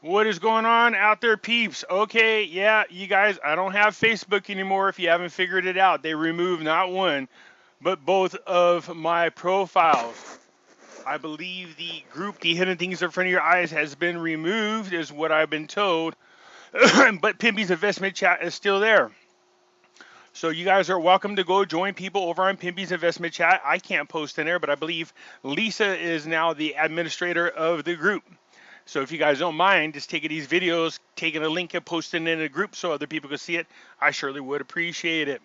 What is going on out there, peeps? Okay, yeah, you guys, I don't have Facebook anymore if you haven't figured it out. They removed not one, but both of my profiles. I believe the group, The Hidden Things in Front of Your Eyes, has been removed, is what I've been told. But Pimpy's investment chat is still there. So you guys are welcome to go join people over on Pimpy's investment chat. I can't post in there, but I believe Lisa is now the administrator of the group. So if you guys don't mind, just taking these videos, taking a link and posting it in a group so other people can see it, I surely would appreciate it.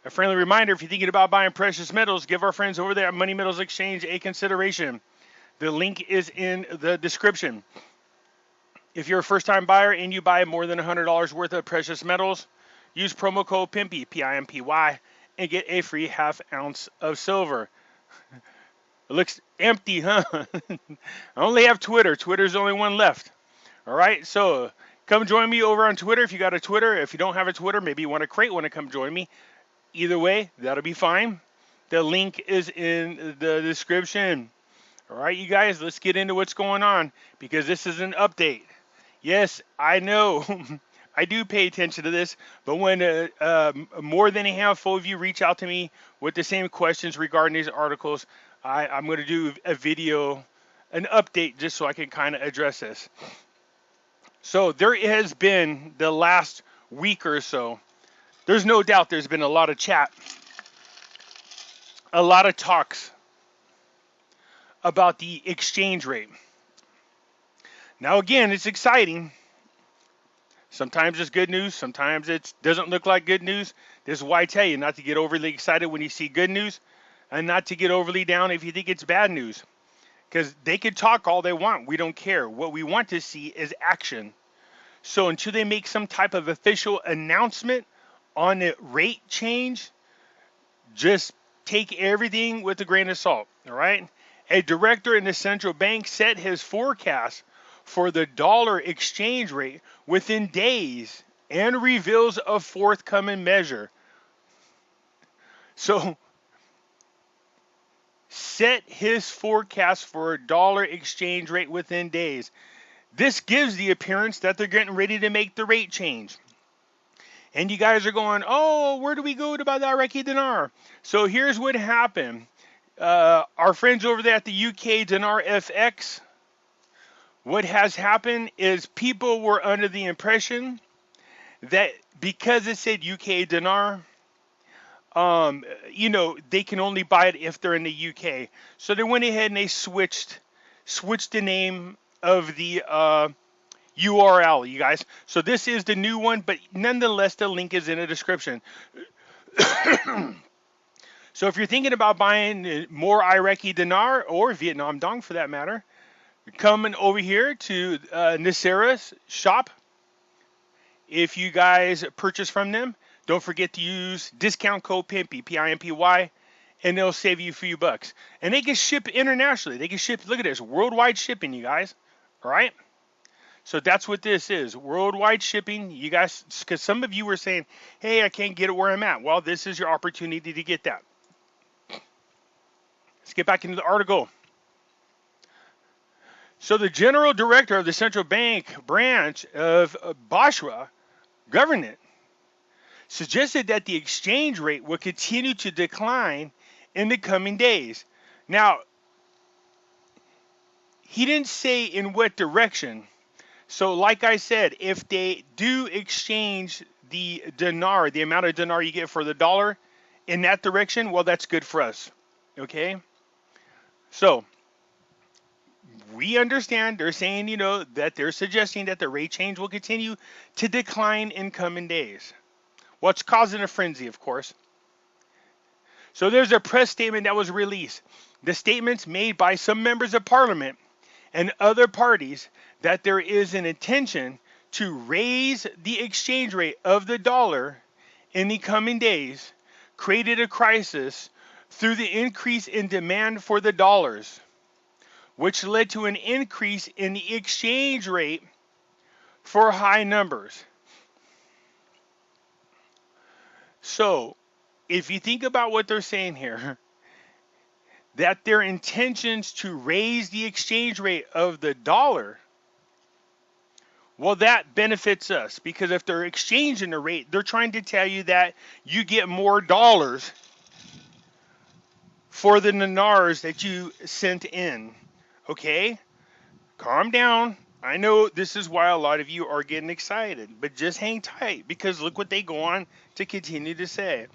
A friendly reminder, if you're thinking about buying precious metals, give our friends over there at Money Metals Exchange a consideration. The link is in the description. If you're a first-time buyer and you buy more than $100 worth of precious metals, use promo code PIMPY, P-I-M-P-Y, and get a free half ounce of silver. It looks empty, huh? I only have Twitter. Twitter's the only one left. All right, so come join me over on Twitter if you got a Twitter. If you don't have a Twitter, maybe you want to create one to come join me. Either way, that'll be fine. The link is in the description. All right, you guys, let's get into what's going on because this is an update. Yes, I know. I do pay attention to this, but when more than a handful of you reach out to me with the same questions regarding these articles, I'm going to do a video, an update, just so I can kind of address this. So there has been the last week or so, there's no doubt there's been a lot of chat, a lot of talks about the exchange rate. Now, again, it's exciting. Sometimes it's good news. Sometimes it doesn't look like good news. This is why I tell you not to get overly excited when you see good news and not to get overly down if you think it's bad news. Because they can talk all they want. We don't care. What we want to see is action. So until they make some type of official announcement on a rate change, just take everything with a grain of salt. All right? A director in the central bank set his forecast for the dollar exchange rate within days and reveals a forthcoming measure. So, set his forecast for a dollar exchange rate within days. This gives the appearance that they're getting ready to make the rate change. And you guys are going, oh, where do we go to buy the Iraqi Dinar? So here's what happened. Our friends over there at the UK Dinar FX, what has happened is people were under the impression that because it said UK Dinar, they can only buy it if they're in the UK. So they went ahead and they switched the name of the URL, you guys. So this is the new one, but nonetheless, the link is in the description. So if you're thinking about buying more Iraqi Dinar or Vietnam Dong for that matter, coming over here to NESARA's shop. If you guys purchase from them, don't forget to use discount code PIMPY, P-I-M-P-Y, and they'll save you a few bucks. And they can ship internationally. They can ship, look at this, worldwide shipping, you guys. All right? So that's what this is, worldwide shipping. You guys, because some of you were saying, hey, I can't get it where I'm at. Well, this is your opportunity to get that. Let's get back into the article. So the general director of the central bank branch of Basra government suggested that the exchange rate will continue to decline in the coming days. Now, he didn't say in what direction. So like I said, if they do exchange the dinar, the amount of dinar you get for the dollar in that direction, well, that's good for us. Okay? So we understand they're saying, that they're suggesting that the rate change will continue to decline in coming days. What's causing a frenzy, of course. So there's a press statement that was released. The statements made by some members of parliament and other parties that there is an intention to raise the exchange rate of the dollar in the coming days created a crisis through the increase in demand for the dollars, which led to an increase in the exchange rate for high numbers. So, if you think about what they're saying here, that their intentions to raise the exchange rate of the dollar, well, that benefits us because if they're exchanging the rate, they're trying to tell you that you get more dollars for the dinars that you sent in. Okay? Calm down. I know this is why a lot of you are getting excited, but just hang tight because look what they go on to continue to say.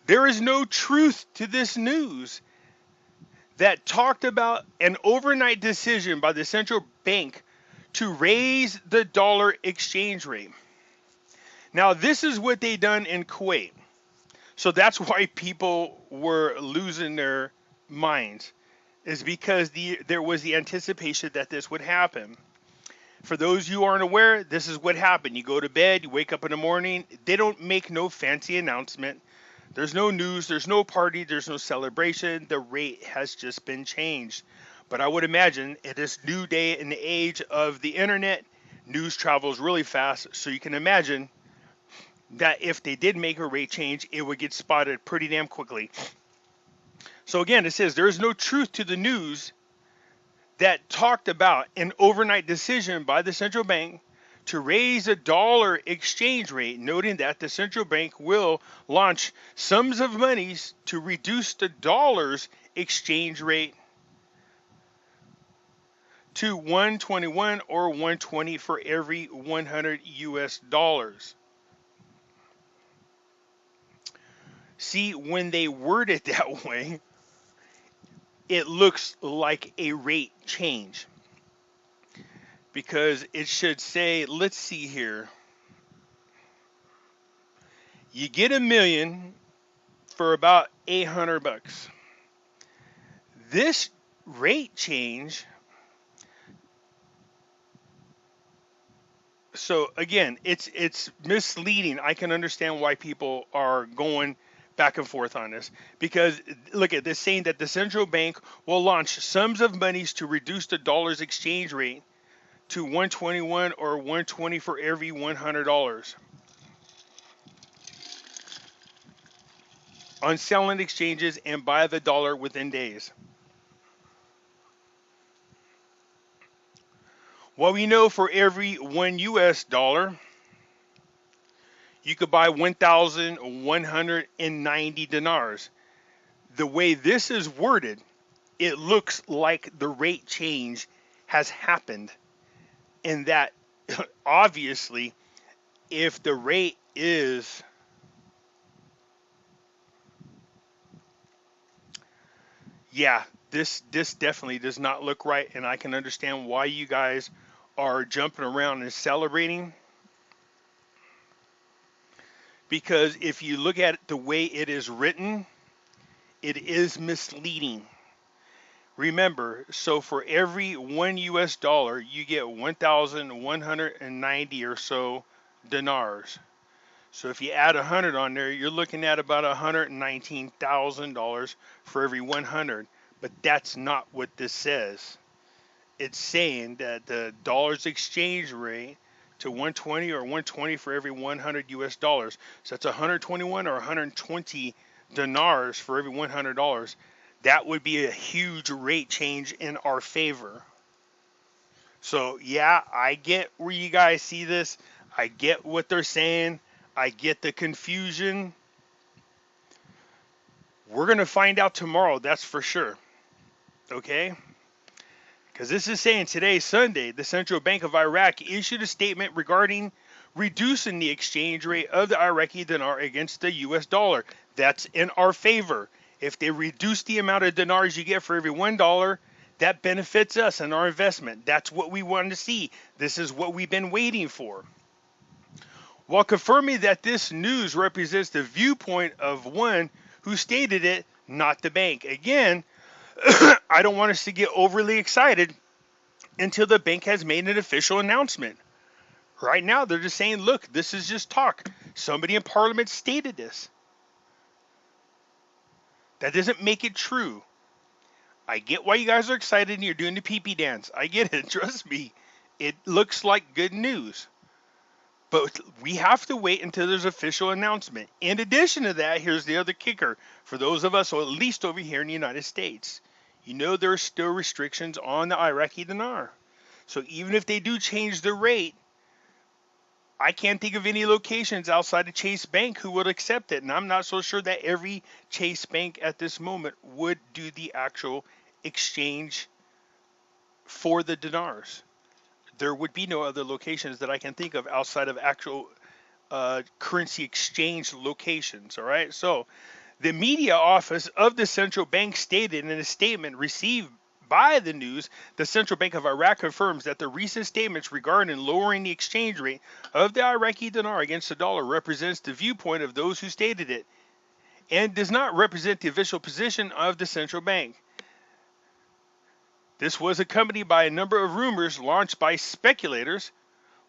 There is no truth to this news that talked about an overnight decision by the central bank to raise the dollar exchange rate. Now, this is what they done in Kuwait. So that's why people were losing their minds, is because there was the anticipation that this would happen. For those you aren't aware, this is what happened. You go to bed, you wake up in the morning. They don't make no fancy announcement. There's no news, there's no party, there's no celebration. The rate has just been changed. But I would imagine in this new day and the age of the internet, news travels really fast. So you can imagine that if they did make a rate change, it would get spotted pretty damn quickly. So again, it says there is no truth to the news that talked about an overnight decision by the central bank to raise the dollar exchange rate, noting that the central bank will launch sums of monies to reduce the dollar's exchange rate to 121 or 120 for every 100 US dollars. See, when they word it that way, it looks like a rate change. Because it should say, let's see here. You get $1 million for about $800. This rate change, so again, it's misleading. I can understand why people are going back and forth on this, because look at this saying that the central bank will launch sums of monies to reduce the dollar's exchange rate to 121 or 120 for every $100 on selling exchanges and buy the dollar within days. Well, we know for every 1 US dollar, you could buy 1,190 dinars. The way this is worded, it looks like the rate change has happened. And that obviously, if the rate is this definitely does not look right, and I can understand why you guys are jumping around and celebrating. Because if you look at it the way it is written, it is misleading. Remember, so for every 1 US dollar, you get 1,190 or so dinars. So if you add 100 on there, you're looking at about $119,000 for every 100. But that's not what this says. It's saying that the dollar's exchange rate to 120 or 120 for every 100 US dollars. So that's 121 or 120 dinars for every $100. That would be a huge rate change in our favor. So yeah, I get where you guys see this. I get what they're saying. I get the confusion. We're going to find out tomorrow, that's for sure. Okay? Because this is saying today, Sunday, the Central Bank of Iraq issued a statement regarding reducing the exchange rate of the Iraqi dinar against the US dollar. That's in our favor. If they reduce the amount of dinars you get for every $1, that benefits us and our investment. That's what we wanted to see. This is what we've been waiting for. While confirming that this news represents the viewpoint of one who stated it, not the bank. Again, I don't want us to get overly excited until the bank has made an official announcement. Right now, they're just saying, look, this is just talk. Somebody in Parliament stated this. That doesn't make it true. I get why you guys are excited and you're doing the Pimpy dance. I get it. Trust me. It looks like good news. But we have to wait until there's official announcement. In addition to that, here's the other kicker. For those of us, or at least over here in the United States, you know there are still restrictions on the Iraqi dinar. So even if they do change the rate, I can't think of any locations outside of Chase Bank who would accept it. And I'm not so sure that every Chase Bank at this moment would do the actual exchange for the dinars. There would be no other locations that I can think of outside of actual currency exchange locations. All right. So the media office of the central bank stated in a statement received by the news, the Central Bank of Iraq confirms that the recent statements regarding lowering the exchange rate of the Iraqi dinar against the dollar represents the viewpoint of those who stated it and does not represent the official position of the central bank. This was accompanied by a number of rumors launched by speculators,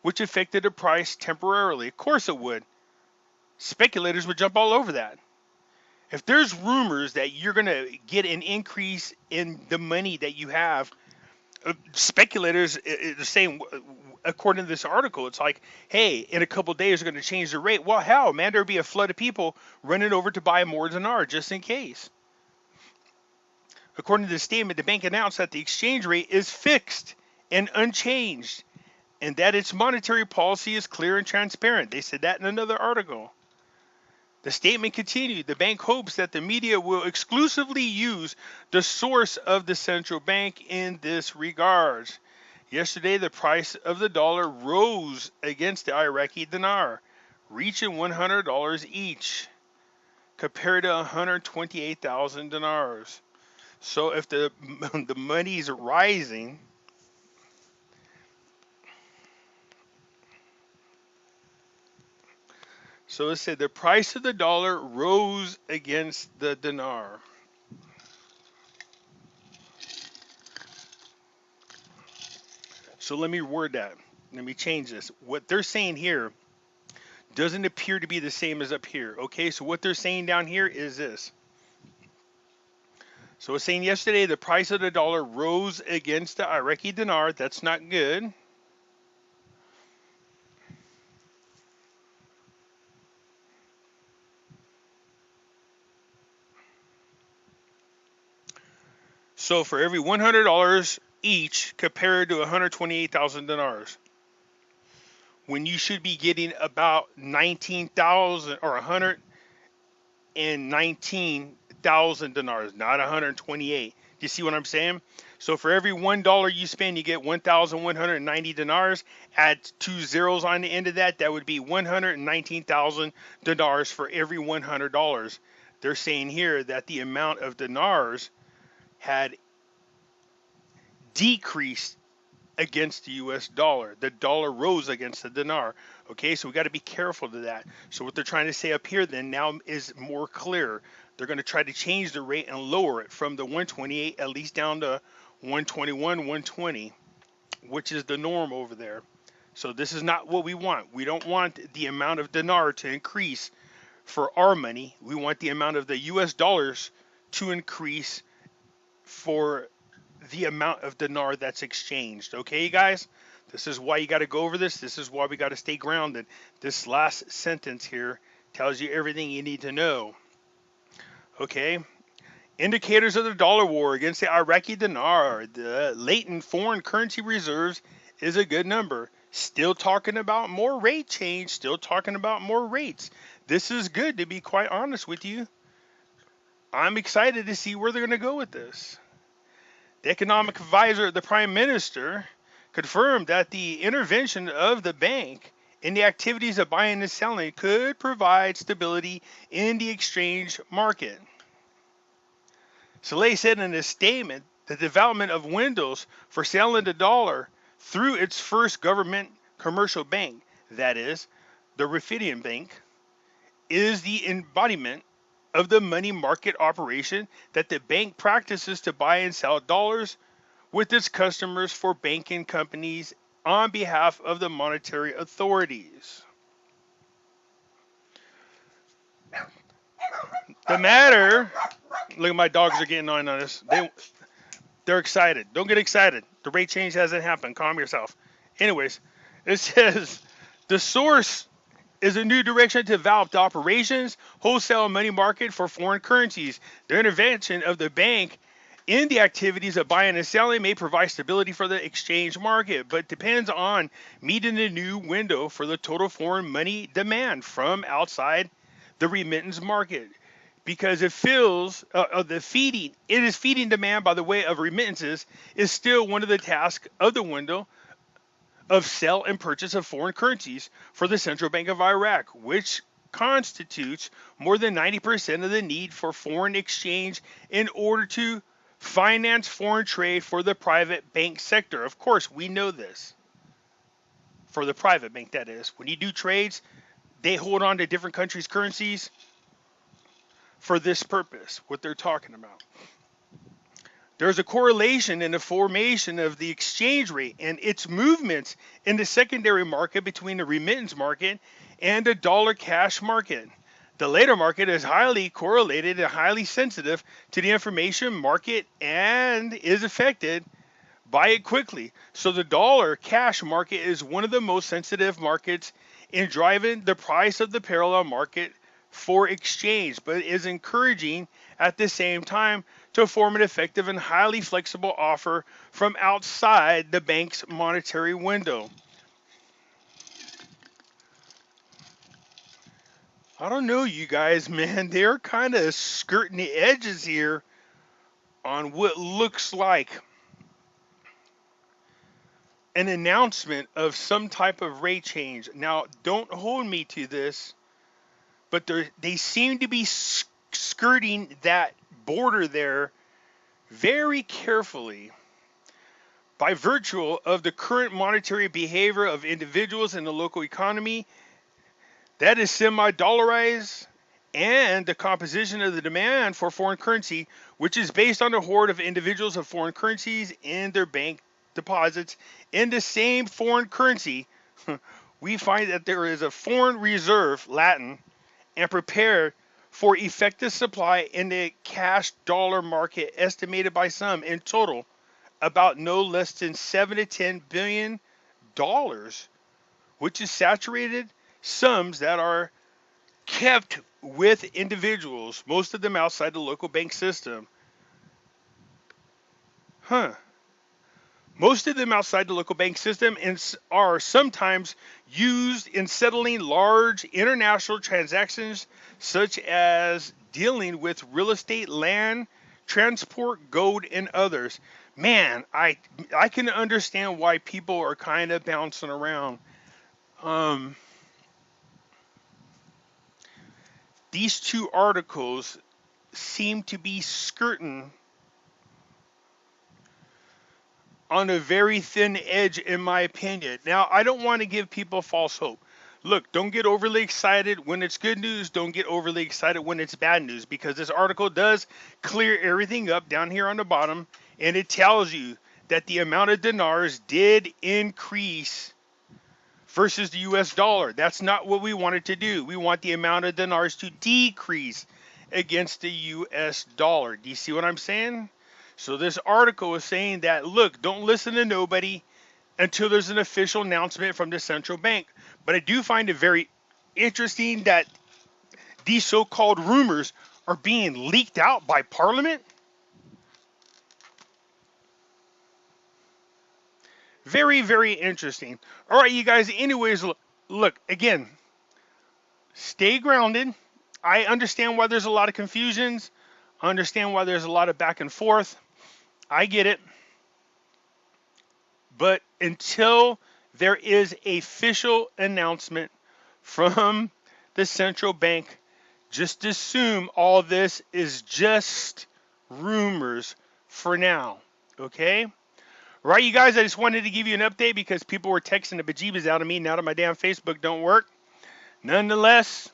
which affected the price temporarily. Of course it would. Speculators would jump all over that. If there's rumors that you're going to get an increase in the money that you have, speculators are saying, according to this article, it's like, hey, in a couple of days they're going to change the rate. Well, hell, man, there'd be a flood of people running over to buy more dinar just in case. According to the statement, the bank announced that the exchange rate is fixed and unchanged, and that its monetary policy is clear and transparent. They said that in another article. The statement continued, the bank hopes that the media will exclusively use the source of the central bank in this regard. Yesterday, the price of the dollar rose against the Iraqi dinar, reaching $100 each, compared to 128,000 dinars. So if the money's rising, so it said the price of the dollar rose against the dinar. So let me word that. Let me change this. What they're saying here doesn't appear to be the same as up here. Okay, so what they're saying down here is this. So it's saying yesterday the price of the dollar rose against the Iraqi dinar. That's not good. So for every $100 each compared to 128,000 dinars, when you should be getting about 19,000 or 119,000 dinars, not 128. You see what I'm saying? So for every $1 you spend, you get 1,190 dinars. Add 2 zeros on the end of that, that would be 119,000 dinars for every $100. They're saying here that the amount of dinars had decreased against the US dollar. The dollar rose against the dinar. Okay, so we got to be careful to that. So what they're trying to say up here then now is more clear. They're going to try to change the rate and lower it from the 128 at least down to 121, 120, which is the norm over there. So this is not what we want. We don't want the amount of dinar to increase for our money. We want the amount of the US dollars to increase for the amount of dinar that's exchanged. Okay, guys? This is why you got to go over this. This is why we got to stay grounded. This last sentence here tells you everything you need to know. Okay? Indicators of the dollar war against the Iraqi dinar. The latent foreign currency reserves is a good number. Still talking about more rate change. Still talking about more rates. This is good, to be quite honest with you. I'm excited to see where they're going to go with this. The economic advisor of the prime minister confirmed that the intervention of the bank in the activities of buying and selling could provide stability in the exchange market. Saleh said in a statement the development of windows for selling the dollar through its first government commercial bank, that is, the Raffidian Bank, is the embodiment of the money market operation that the bank practices to buy and sell dollars with its customers for banking companies on behalf of the monetary authorities. The matter, look at my dogs are getting on this. They're excited. Don't get excited. The rate change hasn't happened. Calm yourself. Anyways, it says The source is a new direction to develop operations, wholesale and money market for foreign currencies. The intervention of the bank in the activities of buying and selling may provide stability for the exchange market, but depends on meeting the new window for the total foreign money demand from outside the remittance market. Because it feels it is feeding demand by the way of remittances is still one of the tasks of the window of sell and purchase of foreign currencies for the Central Bank of Iraq, which constitutes more than 90% of the need for foreign exchange in order to finance foreign trade for the private bank sector. Of course, we know this. For the private bank, that is. When you do trades, they hold on to different countries' currencies for this purpose, what they're talking about. There's a correlation in the formation of the exchange rate and its movements in the secondary market between the remittance market and the dollar cash market. The latter market is highly correlated and highly sensitive to the information market and is affected by it quickly. So the dollar cash market is one of the most sensitive markets in driving the price of the parallel market for exchange, but is encouraging at the same time to form an effective and highly flexible offer from outside the bank's monetary window. I don't know, you guys, man. They're kind of skirting the edges here on what looks like an announcement of some type of rate change. Now, don't hold me to this, but they seem to be skirting that border there very carefully by virtue of the current monetary behavior of individuals in the local economy that is semi-dollarized, and the composition of the demand for foreign currency, which is based on the hoard of individuals of foreign currencies in their bank deposits in the same foreign currency. We find that there is a foreign reserve, Latin, and prepared for effective supply in the cash dollar market, estimated by some in total about no less than $7 to $10 billion, which is saturated sums that are kept with individuals, most of them outside the local bank system. Most of them outside the local bank system and are sometimes used in settling large international transactions, such as dealing with real estate, land, transport, gold, and others. Man, I can understand why people are kind of bouncing around. These two articles seem to be skirting on a very thin edge, in my opinion. Now, I don't want to give people false hope. Look, don't get overly excited when it's good news. Don't get overly excited when it's bad news, because this article does clear everything up down here on the bottom, and it tells you that the amount of dinars did increase versus the US dollar. That's not what we wanted to do. We want the amount of dinars to decrease against the US dollar. Do you see what I'm saying? So this article is saying that, look, don't listen to nobody until there's an official announcement from the central bank. But I do find it very interesting that these so-called rumors are being leaked out by Parliament. Very, very interesting. All right, you guys, anyways, look, again, stay grounded. I understand why there's a lot of confusions. I understand why there's a lot of back and forth. I get it. But until there is an official announcement from the central bank, just assume all this is just rumors for now. Okay? Right, you guys, I just wanted to give you an update because people were texting the bejeebas out of me now that my damn Facebook don't work. Nonetheless,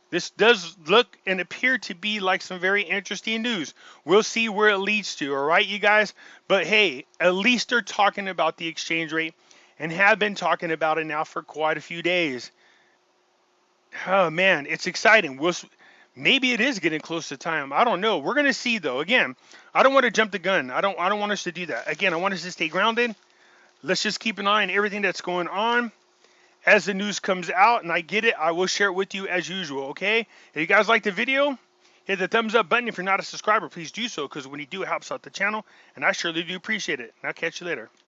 this does look and appear to be like some very interesting news. We'll see where it leads to, all right, you guys? But hey, at least they're talking about the exchange rate and have been talking about it now for quite a few days. Oh, man, it's exciting. Maybe it is getting close to time. I don't know. We're going to see, though. Again, I don't want to jump the gun. I don't want us to do that. Again, I want us to stay grounded. Let's just keep an eye on everything that's going on. As the news comes out and I get it, I will share it with you as usual, okay? If you guys like the video, hit the thumbs up button. If you're not a subscriber, please do so, because when you do, it helps out the channel, and I surely do appreciate it. And I'll catch you later.